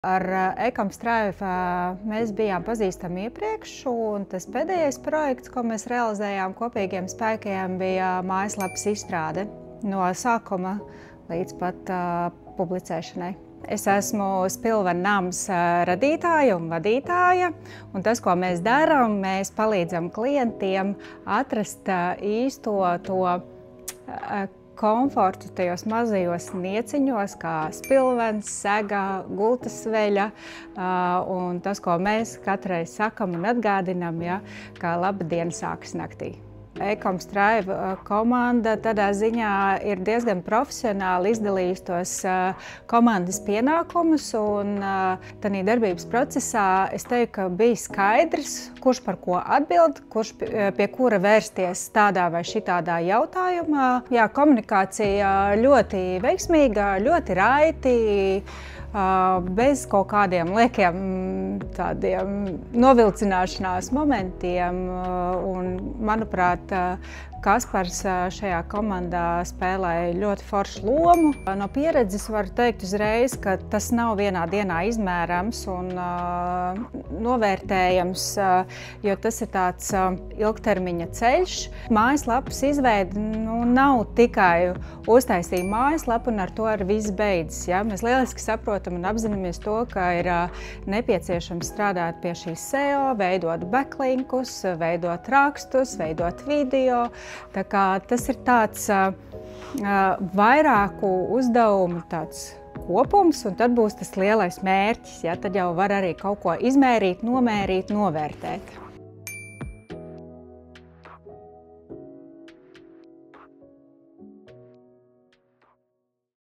Ar e-comstrive mēs bijām pazīstami iepriekš, un tas pēdējais projekts, ko mēs realizējām kopīgiem spēkiem, bija mājaslapas izstrāde no sākuma līdz pat publicēšanai. Es esmu Spilvena Nams radītāja un vadītāja, un tas, ko mēs darām, mēs palīdzam klientiem atrast īsto to komfortu tajos mazajos nieciņos, kā spilvens, sega, gultas veļa, un tas, ko mēs katreiz sakam un atgādinam, ja, kā laba diena sākas naktī. e-comstrive komanda tādā ziņā ir diezgan profesionāli izdalījusi tos komandas pienākumus, un tādā darbības procesā es teiktu, ka bija skaidrs, kurš par ko atbild, kurš pie kura vērsties tādā vai šitādā jautājumā. Jā, komunikācija ļoti veiksmīga, ļoti raiti, bez kaut kādiem liekiem tādiem novilcināšanās momentiem, un, manuprāt, Kaspars šajā komandā spēlēja ļoti foršu lomu. No pieredzes varu teikt uzreiz, ka tas nav vienā dienā izmērams un novērtējams, jo tas ir tāds ilgtermiņa ceļš. Mājaslapas izveide nav tikai uztaisīt mājaslapu un ar to viss beidzas. Ja? Mēs lieliski saprotam un apzināmies to, ka ir nepieciešams strādāt pie šīs SEO, veidot backlinkus, veidot rakstus, veidot video. Tā kā tas ir tāds vairāku uzdevumu kopums, un tad būs tas lielais mērķis. Ja? Tad jau var arī kaut ko izmērīt, nomērīt, novērtēt.